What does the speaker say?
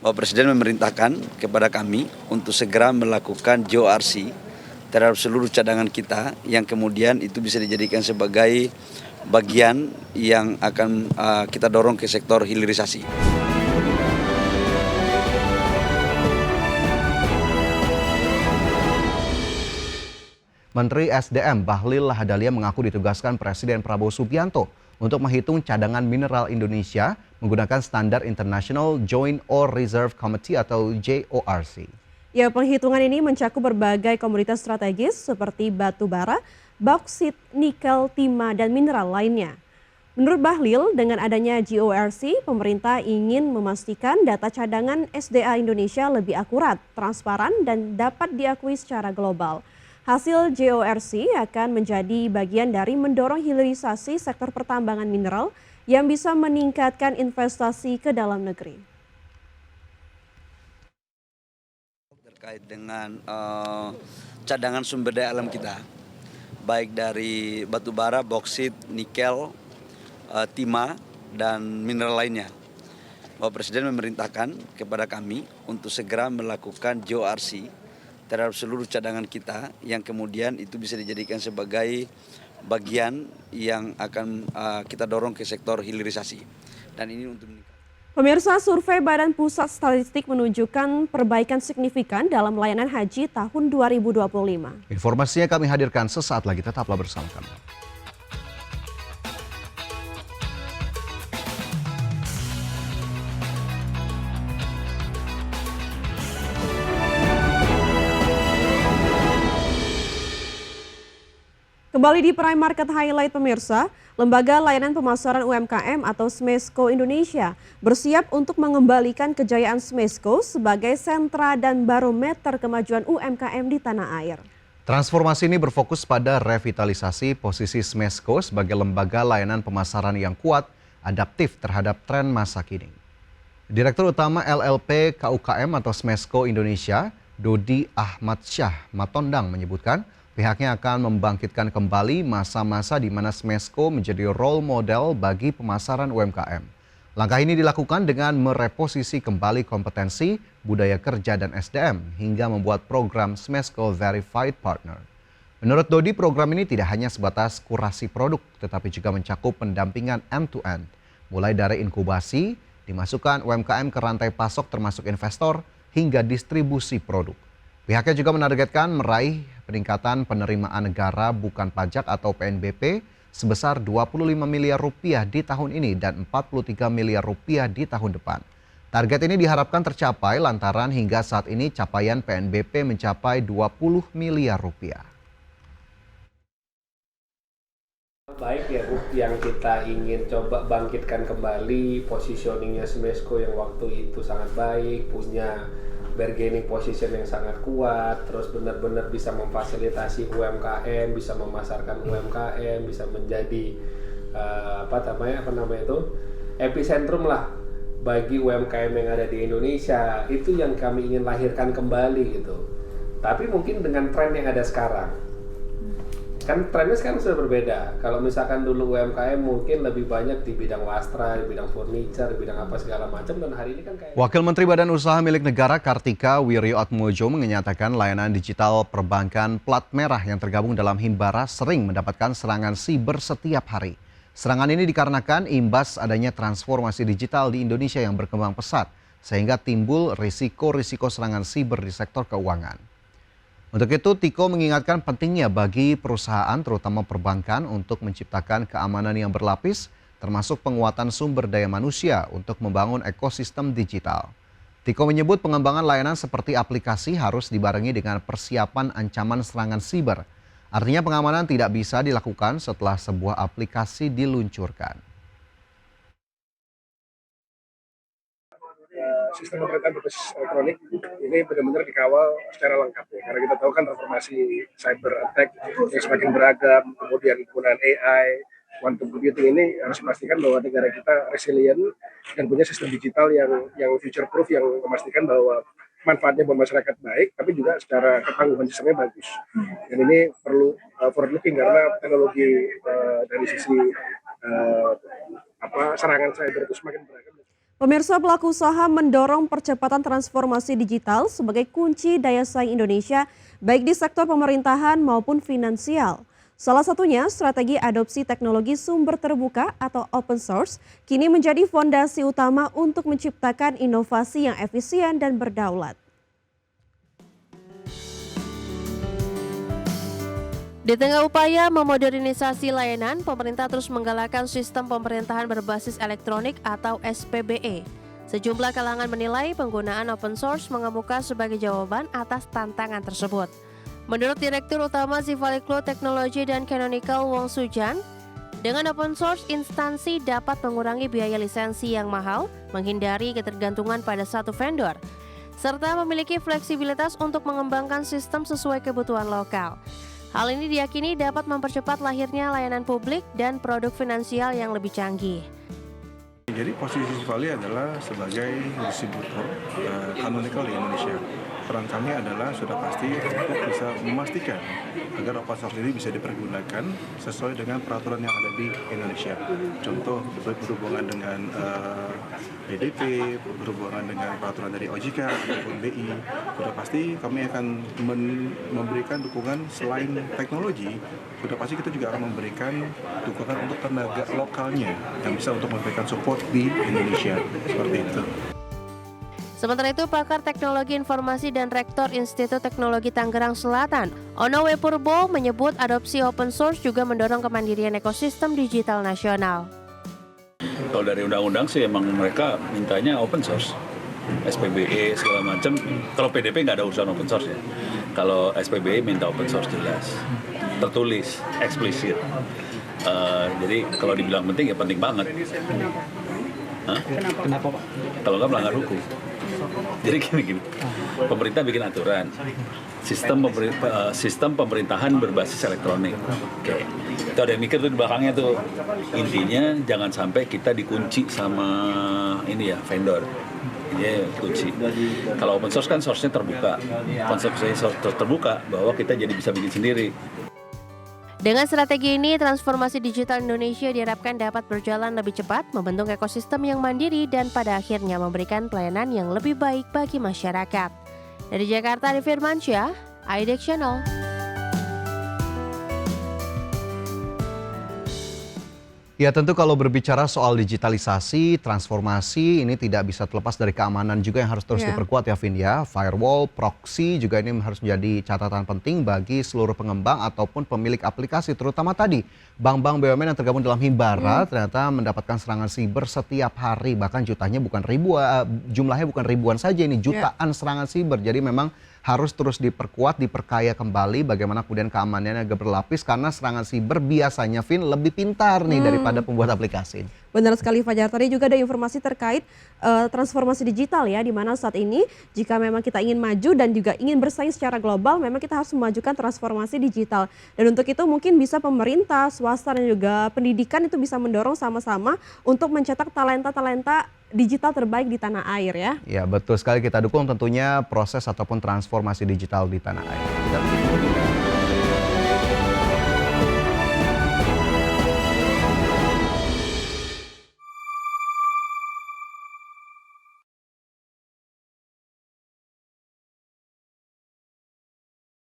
Bapak Presiden memerintahkan kepada kami untuk segera melakukan GORC terhadap seluruh cadangan kita yang kemudian itu bisa dijadikan sebagai bagian yang akan kita dorong ke sektor hilirisasi. Menteri SDM Bahlil Lahadalia mengaku ditugaskan Presiden Prabowo Subianto untuk menghitung cadangan mineral Indonesia menggunakan standar International Joint Ore Reserve Committee atau JORC. Ya, penghitungan ini mencakup berbagai komoditas strategis seperti batu bara, bauksit, nikel, timah, dan mineral lainnya. Menurut Bahlil, dengan adanya GORC, pemerintah ingin memastikan data cadangan SDA Indonesia lebih akurat, transparan, dan dapat diakui secara global. Hasil GORC akan menjadi bagian dari mendorong hilirisasi sektor pertambangan mineral yang bisa meningkatkan investasi ke dalam negeri. Terkait dengan cadangan sumber daya alam kita, baik dari batu bara, bauksit, nikel, timah, dan mineral lainnya. Bapak Presiden memerintahkan kepada kami untuk segera melakukan GORC terhadap seluruh cadangan kita yang kemudian itu bisa dijadikan sebagai bagian yang akan kita dorong ke sektor hilirisasi. Dan ini untuk Pemirsa, survei Badan Pusat Statistik menunjukkan perbaikan signifikan dalam layanan haji tahun 2025. Informasinya kami hadirkan sesaat lagi, tetaplah bersama kami. Kembali di Prime Market Highlight pemirsa, Lembaga Layanan Pemasaran UMKM atau SMESCO Indonesia bersiap untuk mengembalikan kejayaan SMESCO sebagai sentra dan barometer kemajuan UMKM di tanah air. Transformasi ini berfokus pada revitalisasi posisi SMESCO sebagai lembaga layanan pemasaran yang kuat, adaptif terhadap tren masa kini. Direktur Utama LLP KUKM atau SMESCO Indonesia, Dodi Ahmad Syah Matondang menyebutkan, pihaknya akan membangkitkan kembali masa-masa di mana SMESCO menjadi role model bagi pemasaran UMKM. Langkah ini dilakukan dengan mereposisi kembali kompetensi, budaya kerja dan SDM hingga membuat program SMESCO Verified Partner. Menurut Dodi, program ini tidak hanya sebatas kurasi produk, tetapi juga mencakup pendampingan end-to-end, mulai dari inkubasi, dimasukkan UMKM ke rantai pasok termasuk investor, hingga distribusi produk. Pihaknya juga menargetkan meraih peningkatan penerimaan negara bukan pajak atau PNBP sebesar 25 miliar rupiah di tahun ini dan 43 miliar rupiah di tahun depan. Target ini diharapkan tercapai lantaran hingga saat ini capaian PNBP mencapai 20 miliar rupiah. Baik ya Bu, yang kita ingin coba bangkitkan kembali positioningnya SMESCO yang waktu itu sangat baik, punya bargaining position yang sangat kuat, terus benar-benar bisa memfasilitasi UMKM, bisa memasarkan UMKM, bisa menjadi epicentrum lah bagi UMKM yang ada di Indonesia. Itu yang kami ingin lahirkan kembali gitu. Tapi mungkin dengan tren yang ada sekarang, kan trennya sekarang sudah berbeda. Kalau misalkan dulu UMKM mungkin lebih banyak di bidang wastra, di bidang furniture, di bidang apa segala macam, dan hari ini kan kayak... Wakil Menteri Badan Usaha Milik Negara Kartika Wirjoatmojo menyatakan layanan digital perbankan plat merah yang tergabung dalam Himbara sering mendapatkan serangan siber setiap hari. Serangan ini dikarenakan imbas adanya transformasi digital di Indonesia yang berkembang pesat, sehingga timbul risiko-risiko serangan siber di sektor keuangan. Untuk itu, Tiko mengingatkan pentingnya bagi perusahaan terutama perbankan untuk menciptakan keamanan yang berlapis, termasuk penguatan sumber daya manusia untuk membangun ekosistem digital. Tiko menyebut pengembangan layanan seperti aplikasi harus dibarengi dengan persiapan ancaman serangan siber. Artinya pengamanan tidak bisa dilakukan setelah sebuah aplikasi diluncurkan. Sistem pemerintahan berbasis elektronik ini benar-benar dikawal secara lengkap ya, karena kita tahu kan transformasi cyber attack yang semakin beragam, kemudian penggunaan AI, quantum computing ini harus dipastikan bahwa negara kita resilient dan punya sistem digital yang future proof, yang memastikan bahwa manfaatnya buat masyarakat baik, tapi juga secara ketangguhan sistemnya bagus. Dan ini perlu forward looking karena teknologi dari sisi serangan cyber itu semakin beragam. Pemirsa, pelaku usaha mendorong percepatan transformasi digital sebagai kunci daya saing Indonesia baik di sektor pemerintahan maupun finansial. Salah satunya strategi adopsi teknologi sumber terbuka atau open source kini menjadi fondasi utama untuk menciptakan inovasi yang efisien dan berdaulat. Di tengah upaya memodernisasi layanan, pemerintah terus menggalakkan sistem pemerintahan berbasis elektronik atau SPBE. Sejumlah kalangan menilai penggunaan open source mengemuka sebagai jawaban atas tantangan tersebut. Menurut Direktur Utama Sivaliklo Teknologi dan Canonical Wong Sujan, dengan open source instansi dapat mengurangi biaya lisensi yang mahal, menghindari ketergantungan pada satu vendor, serta memiliki fleksibilitas untuk mengembangkan sistem sesuai kebutuhan lokal. Hal ini diyakini dapat mempercepat lahirnya layanan publik dan produk finansial yang lebih canggih. Jadi posisi Sivali adalah sebagai distributor Canonical di Indonesia. Peran kami adalah sudah pasti untuk bisa memastikan agar open source ini bisa dipergunakan sesuai dengan peraturan yang ada di Indonesia. Contoh berhubungan dengan PDP, berhubungan dengan peraturan dari OJK ataupun BI. Sudah pasti kami akan memberikan dukungan selain teknologi. Sudah pasti kita juga akan memberikan dukungan untuk tenaga lokalnya yang bisa untuk memberikan support di Indonesia seperti itu. Sementara itu, pakar teknologi informasi dan rektor Institut Teknologi Tangerang Selatan, Ono W. Purbo, menyebut adopsi open source juga mendorong kemandirian ekosistem digital nasional. Kalau dari undang-undang sih emang mereka mintanya open source, SPBE segala macam. Kalau PDP nggak ada urusan open source ya. Kalau SPBE minta open source jelas, tertulis, eksplisit. Jadi kalau dibilang penting ya penting banget. Kenapa Pak? Kalau nggak melanggar hukum. Jadi gini, pemerintah bikin aturan, sistem pemerintahan berbasis elektronik. Oke. Itu ada yang mikir tuh di belakangnya tuh. Intinya jangan sampai kita dikunci sama ini ya vendor. Ini kunci. Kalau open source kan source-nya terbuka, konsepnya terbuka bahwa kita jadi bisa bikin sendiri. Dengan strategi ini, transformasi digital Indonesia diharapkan dapat berjalan lebih cepat, membentuk ekosistem yang mandiri, dan pada akhirnya memberikan pelayanan yang lebih baik bagi masyarakat. Dari Jakarta, Ari Firmansyah, IDEX Channel. Ya tentu kalau berbicara soal digitalisasi, transformasi ini tidak bisa terlepas dari keamanan juga yang harus terus diperkuat ya Vin ya. Firewall, proxy juga ini harus menjadi catatan penting bagi seluruh pengembang ataupun pemilik aplikasi. Terutama tadi bank-bank BUMN yang tergabung dalam Himbara ternyata mendapatkan serangan siber setiap hari. Bahkan jumlahnya bukan ribuan saja, ini jutaan serangan siber. Jadi memang harus terus diperkuat, diperkaya kembali bagaimana kemudian keamanannya agak berlapis karena serangan siber biasanya Vin lebih pintar nih daripada pembuat aplikasi. Benar sekali Fajar, tadi juga ada informasi terkait transformasi digital ya, di mana saat ini jika memang kita ingin maju dan juga ingin bersaing secara global, memang kita harus memajukan transformasi digital. Dan untuk itu mungkin bisa pemerintah, swasta dan juga pendidikan itu bisa mendorong sama-sama untuk mencetak talenta-talenta digital terbaik di tanah air ya. Ya betul sekali, kita dukung tentunya proses ataupun transformasi digital di tanah air.